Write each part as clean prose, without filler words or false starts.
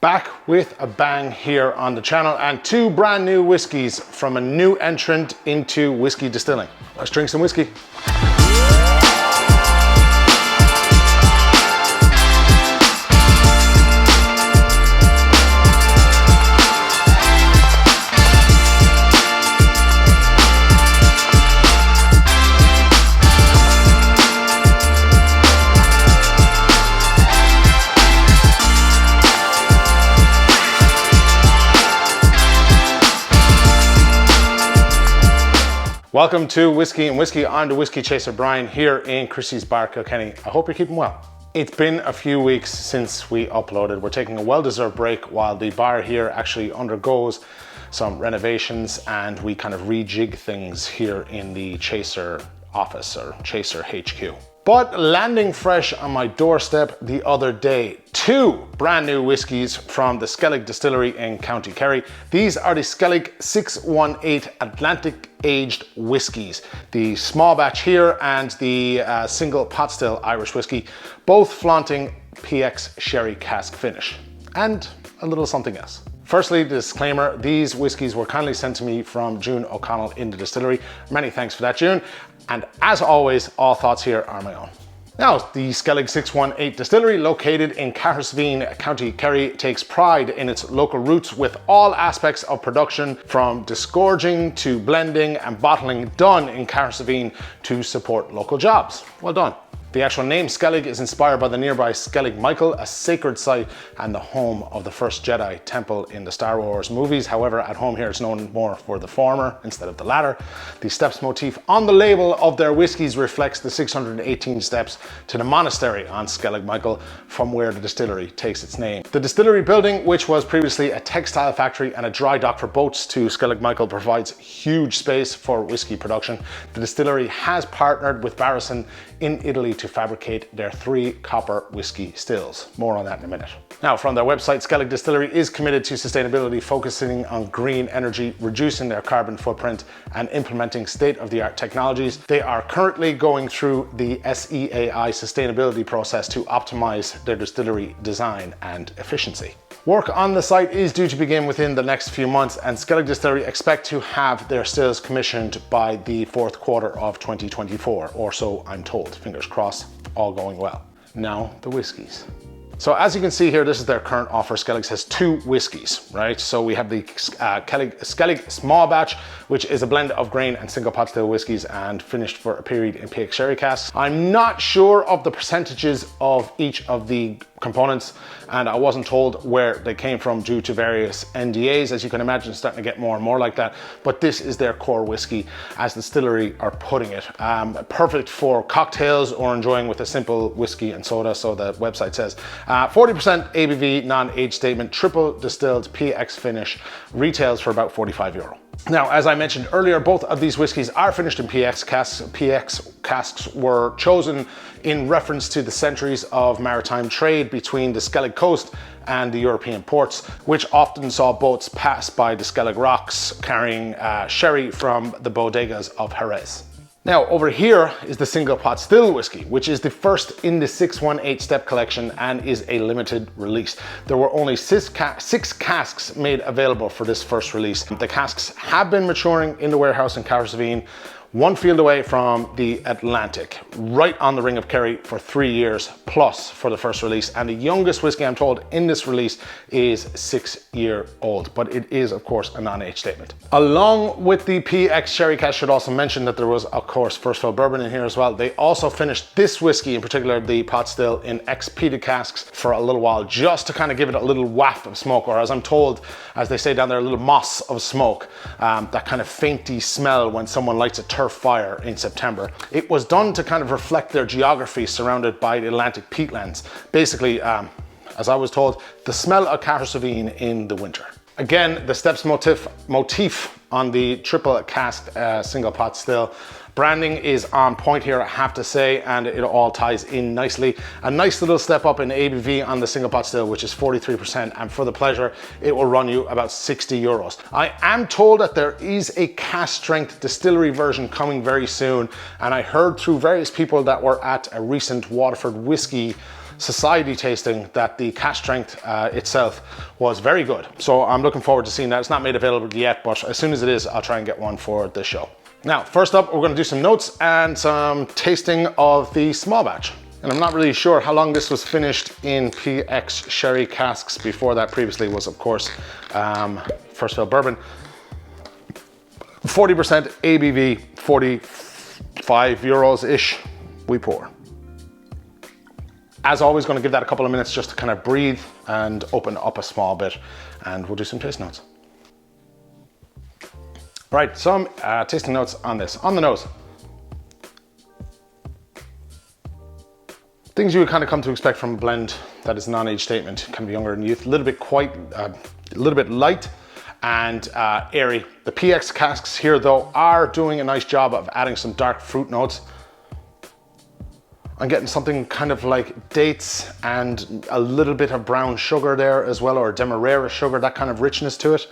Back with a bang here on the channel, and two brand new whiskies from a new entrant into whiskey distilling. Let's drink some whiskey. Welcome to Whiskey and Whiskey. I'm the Whiskey Chaser Brian here in Christy's bar, Kilkenny. I hope you're keeping well. It's been a few weeks since we uploaded. We're taking a well-deserved break while the bar here actually undergoes some renovations and we kind of rejig things here in the Chaser office or Chaser HQ. But landing fresh on my doorstep the other day, two brand new whiskies from the Skellig distillery in County Kerry. These are the Skellig 618 Atlantic aged whiskies. The small batch here and the single pot still Irish whiskey, both flaunting PX sherry cask finish and a little something else. Firstly, disclaimer, these whiskies were kindly sent to me from June O'Connell in the distillery. Many thanks for that, June. And as always, all thoughts here are my own. Now, the Skellig 618 distillery, located in Carrisveen, County Kerry, takes pride in its local roots with all aspects of production, from disgorging to blending and bottling, done in Carrisveen to support local jobs. Well done. The actual name Skellig is inspired by the nearby Skellig Michael, a sacred site and the home of the first Jedi temple in the Star Wars movies. However, at home here it's known more for the former instead of the latter. The steps motif on the label of their whiskies reflects the 618 steps to the monastery on Skellig Michael, from where the distillery takes its name. The distillery building, which was previously a textile factory and a dry dock for boats to Skellig Michael, provides huge space for whiskey production. The distillery has partnered with Barrison in Italy to fabricate their 3 copper whiskey stills. More on that in a minute. Now, from their website, Skellig Distillery is committed to sustainability, focusing on green energy, reducing their carbon footprint, and implementing state-of-the-art technologies. They are currently going through the SEAI sustainability process to optimize their distillery design and efficiency. Work on the site is due to begin within the next few months, and Skellig Distillery expect to have their stills commissioned by the 4th quarter of 2024, or so I'm told. Fingers crossed, all going well. Now, the whiskies. So as you can see here, this is their current offer. Skellig has 2 whiskies, right? So we have the Skellig small batch, which is a blend of grain and single pot still whiskies and finished for a period in PX sherry casks. I'm not sure of the percentages of each of the components, and I wasn't told where they came from due to various NDAs. As you can imagine, it's starting to get more and more like that, but this is their core whiskey, as the distillery are putting it. Perfect for cocktails or enjoying with a simple whiskey and soda, so the website says. 40% ABV, non-age statement, triple distilled PX finish, retails for about €45. Now, as I mentioned earlier, both of these whiskies are finished in PX casks. PX casks were chosen in reference to the centuries of maritime trade between the Skellig coast and the European ports, which often saw boats pass by the Skellig rocks carrying sherry from the bodegas of Jerez. Now, over here is the single pot still whiskey, which is the first in the 618 step collection and is a limited release. There were only 6 casks made available for this first release. The casks have been maturing in the warehouse in Carrisveen, 1 field away from the Atlantic, right on the Ring of Kerry, for 3 years plus for the first release. And the youngest whiskey, I'm told, in this release is 6-year-old, but it is, of course, a non-age statement. Along with the PX sherry cask, should also mention that there was, of course, first fill bourbon in here as well. They also finished this whiskey, in particular the pot still, in ex-peated casks for a little while, just to kind of give it a little waft of smoke, or as I'm told, as they say down there, a little moss of smoke, that kind of fainty smell when someone lights a turf fire in September. It was done to kind of reflect their geography, surrounded by the Atlantic peatlands. Basically, as I was told, the smell of Carrisveen in the winter. Again, the steps motif on the triple cask single pot still. Branding is on point here, I have to say, and it all ties in nicely. A nice little step up in ABV on the single pot still, which is 43%, and for the pleasure, it will run you about €60. I am told that there is a cask strength distillery version coming very soon, and I heard through various people that were at a recent Waterford Whisky society tasting that the cask strength itself was very good. So I'm looking forward to seeing that. It's not made available yet, but as soon as it is, I'll try and get one for this show. Now, first up, we're going to do some notes and some tasting of the small batch. And I'm not really sure how long this was finished in PX sherry casks. Before that, previously was, of course, first fill bourbon. 40% ABV, 45 euros-ish we pour. As always, going to give that a couple of minutes just to kind of breathe and open up a small bit, and we'll do some taste notes. Right, some tasting notes on this. On the nose. Things you would kind of come to expect from a blend that is a non-age statement. Can be younger in youth, a little bit light and airy. The PX casks here though are doing a nice job of adding some dark fruit notes. I'm getting something kind of like dates and a little bit of brown sugar there as well, or demerara sugar, that kind of richness to it.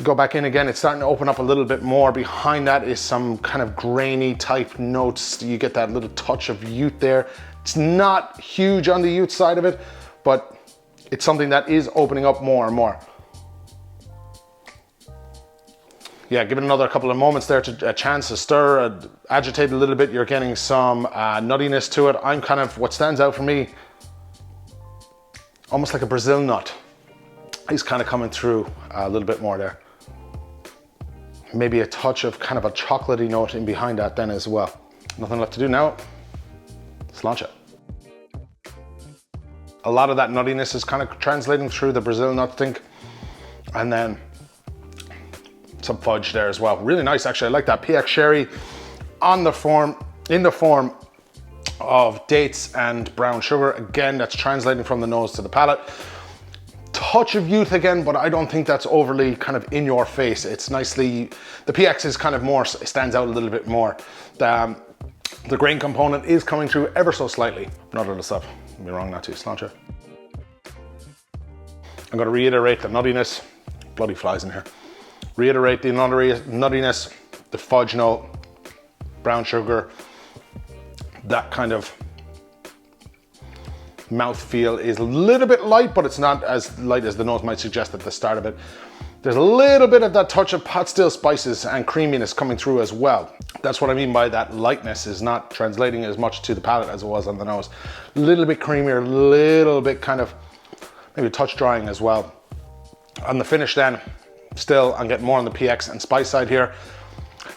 Go back in again, it's starting to open up a little bit more. Behind that is some kind of grainy type notes. You get that little touch of youth there. It's not huge on the youth side of it, but it's something that is opening up more and more. Yeah, give it another couple of moments there to a chance to stir, agitate a little bit. You're getting some nuttiness to it. I'm kind of, what stands out for me, almost like a Brazil nut. He's kind of coming through a little bit more there. Maybe a touch of kind of a chocolatey note in behind that then as well. Nothing left to do now. Let's launch it. A lot of that nuttiness is kind of translating through the Brazil nut thing. And then some fudge there as well. Really nice, actually. I like that PX sherry in the form of dates and brown sugar. Again, that's translating from the nose to the palate. Touch of youth again, but I don't think that's overly kind of in your face. It's nicely, the PX is kind of more, stands out a little bit more. The grain component is coming through ever so slightly. Not other stuff, I'd be wrong not to, sláinte. I'm gonna reiterate the nuttiness, bloody flies in here. Reiterate the nuttiness, the fudge note, brown sugar, that kind of mouthfeel is a little bit light, but it's not as light as the nose might suggest at the start of it. There's a little bit of that touch of pot still spices and creaminess coming through as well. That's what I mean by that lightness is not translating as much to the palate as it was on the nose. A little bit creamier, a little bit kind of, maybe a touch drying as well. On the finish then, still I'm getting more on the PX and spice side here.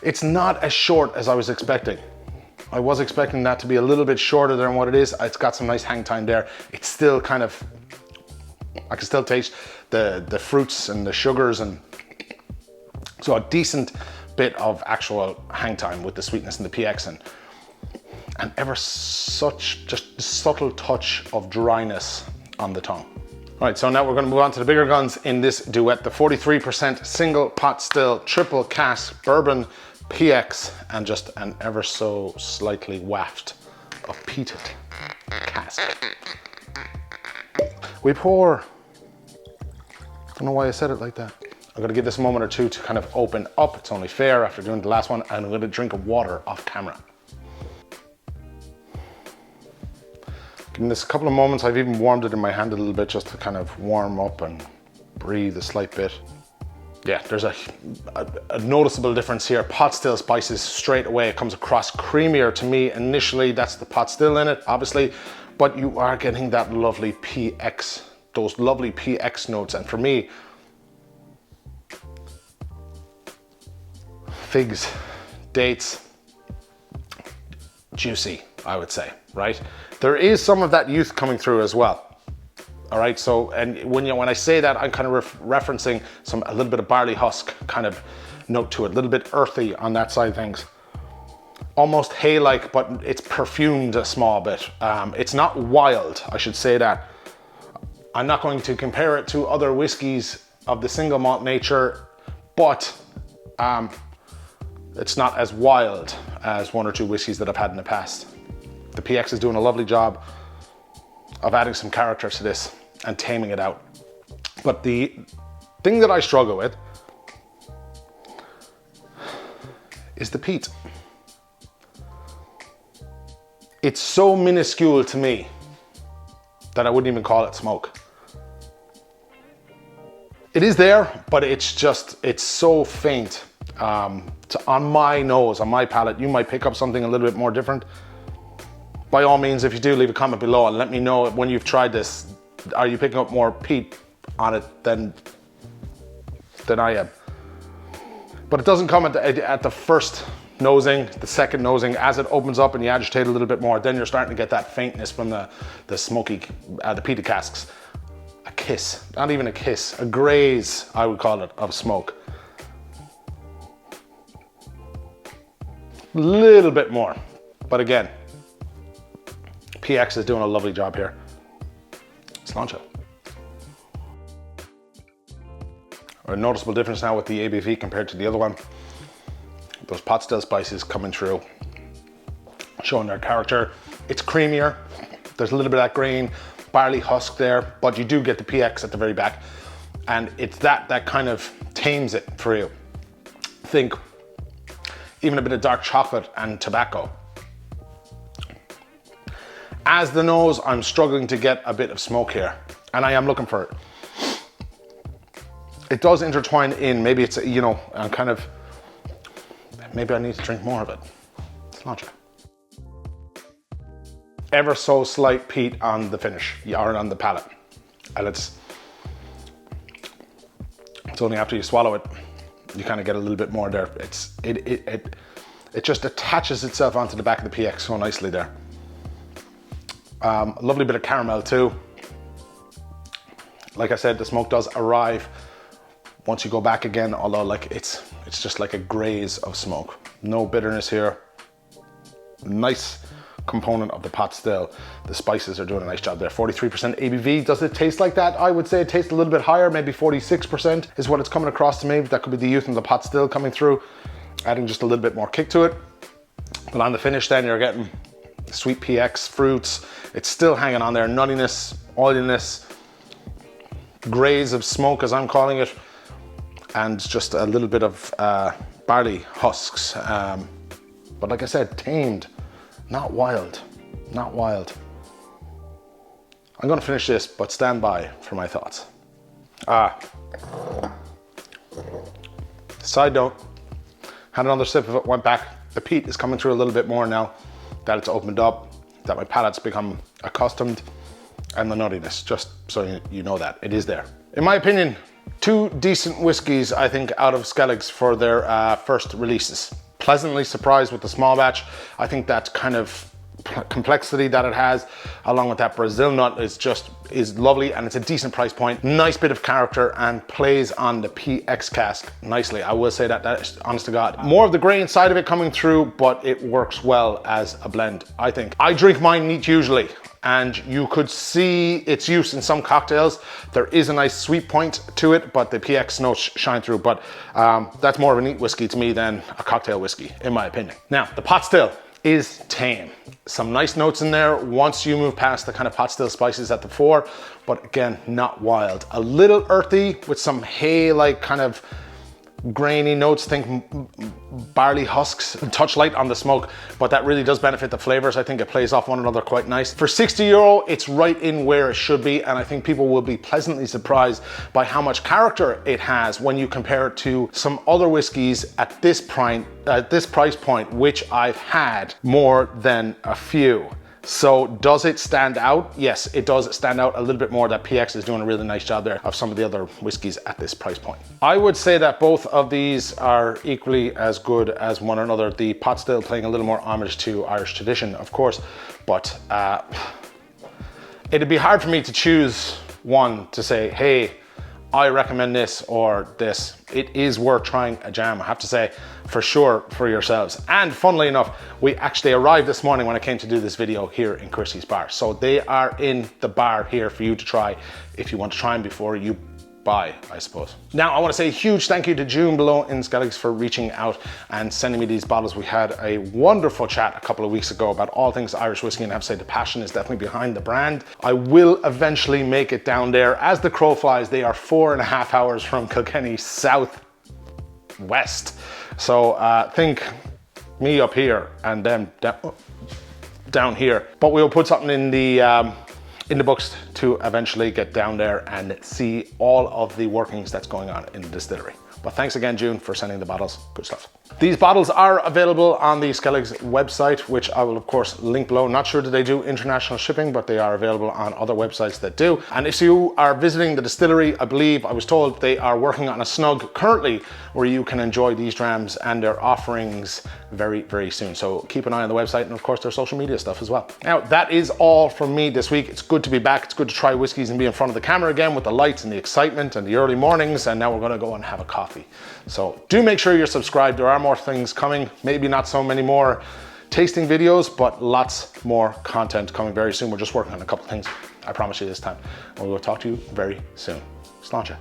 It's not as short as I was expecting. I was expecting that to be a little bit shorter than what it is. It's got some nice hang time there. It's still kind of, I can still taste the fruits and the sugars, and so a decent bit of actual hang time with the sweetness and the PX, and ever such just subtle touch of dryness on the tongue. All right, so now we're going to move on to the bigger guns in this duet. The 43% single pot still triple cask bourbon PX, and just an ever so slightly waft of peated cask. We pour, I don't know why I said it like that. I'm gonna give this a moment or two to kind of open up. It's only fair after doing the last one, and I'm gonna drink water off camera. Giving this a couple of moments. I've even warmed it in my hand a little bit just to kind of warm up and breathe a slight bit. Yeah, there's a noticeable difference here. Pot still spices straight away. It comes across creamier to me initially. That's the pot still in it, obviously, but you are getting that lovely PX, those lovely PX notes. And for me, figs, dates, juicy, I would say, right? There is some of that youth coming through as well. All right, so, and when I say that, I'm kind of referencing a little bit of barley husk kind of note to it, a little bit earthy on that side of things. Almost hay-like, but it's perfumed a small bit. It's not wild, I should say that. I'm not going to compare it to other whiskies of the single malt nature, but it's not as wild as one or two whiskeys that I've had in the past. The PX is doing a lovely job of adding some character to this and taming it out. But the thing that I struggle with is the peat. it's so minuscule to me that I wouldn't even call it smoke. It is there, but it's so faint. On my nose, on my palate, you might pick up something a little bit more different. By all means, if you do, leave a comment below and let me know when you've tried this. Are you picking up more peat on it than I am? But it doesn't come at the first nosing, the second nosing. As it opens up and you agitate a little bit more, then you're starting to get that faintness from the smoky, the peated casks. A kiss, not even a kiss, a graze, I would call it, of smoke. A little bit more, but again, PX is doing a lovely job here. Let's launch it. A noticeable difference now with the ABV compared to the other one. Those pot still spices coming through, showing their character. It's creamier. There's a little bit of that grain, barley husk there, but you do get the PX at the very back. And it's that kind of tames it for you. Think even a bit of dark chocolate and tobacco. As the nose, I'm struggling to get a bit of smoke here, and I am looking for it. It does intertwine in, maybe it's, you know, I'm kind of, maybe I need to drink more of it. Let's launch it. Ever so slight peat on the finish, or on the palate. And it's only after you swallow it, you kind of get a little bit more there. It just attaches itself onto the back of the PX so nicely there. A lovely bit of caramel too. Like I said, the smoke does arrive once you go back again, although like it's just like a graze of smoke. No bitterness here. Nice component of the pot still. The spices are doing a nice job there. 43% ABV. Does it taste like that? I would say it tastes a little bit higher, maybe 46% is what it's coming across to me. That could be the youth and the pot still coming through, adding just a little bit more kick to it. But on the finish then you're getting sweet PX, fruits. It's still hanging on there. Nuttiness, oiliness, graze of smoke as I'm calling it, and just a little bit of barley husks. But like I said, tamed, not wild, not wild. I'm gonna finish this, but stand by for my thoughts. Side note, had another sip of it, went back. The peat is coming through a little bit more now that it's opened up, that my palate's become accustomed, and the nuttiness, just so you know that, it is there. In my opinion, two decent whiskies, I think, out of Skellig's for their first releases. Pleasantly surprised with the small batch. I think that kind of complexity that it has, along with that Brazil nut, is lovely, and it's a decent price point. Nice bit of character and plays on the PX cask nicely. I will say that is honest to God. More of the grain side of it coming through, but it works well as a blend, I think. I drink mine neat usually, and you could see its use in some cocktails. There is a nice sweet point to it, but the PX notes shine through. But that's more of a neat whiskey to me than a cocktail whiskey, in my opinion. Now, the pot still is tame. Some nice notes in there once you move past the kind of pot still spices at the fore, but again, not wild. A little earthy with some hay-like kind of grainy notes, think barley husks, touch light on the smoke, but that really does benefit the flavors. I think it plays off one another quite nice. For €60, it's right in where it should be, and I think people will be pleasantly surprised by how much character it has when you compare it to some other whiskies at this price point, which I've had more than a few. So does it stand out? Yes, it does stand out a little bit more. That PX is doing a really nice job there of some of the other whiskeys at this price point. I would say that both of these are equally as good as one another. The pot still playing a little more homage to Irish tradition, of course, but it'd be hard for me to choose one to say, hey, I recommend this or this. It is worth trying a jam, I have to say, for sure, for yourselves. And funnily enough, we actually arrived this morning when I came to do this video here in Christy's bar. So they are in the bar here for you to try if you want to try them before you buy, I suppose. Now, I want to say a huge thank you to June below in Skellig's for reaching out and sending me these bottles. We had a wonderful chat a couple of weeks ago about all things Irish whiskey, and I have to say the passion is definitely behind the brand. I will eventually make it down there. As the crow flies, they are 4.5 hours from Kilkenny southwest. So think me up here and them down. down here. But we'll put something in the books to eventually get down there and see all of the workings that's going on in the distillery. But thanks again, June, for sending the bottles. Good stuff. These bottles are available on the Skellig's website, which I will of course link below. Not sure that they do international shipping, but they are available on other websites that do. And if you are visiting the distillery, I believe I was told they are working on a snug currently where you can enjoy these drams and their offerings very, very soon. So keep an eye on the website and of course their social media stuff as well. Now that is all from me this week. It's good to be back. It's good to try whiskeys and be in front of the camera again with the lights and the excitement and the early mornings. And now we're gonna go and have a coffee. So do make sure you're subscribed. There are more things coming, maybe not so many more tasting videos, but lots more content coming very soon. We're just working on a couple of things, I promise you this time. And we will talk to you very soon. Sláinte.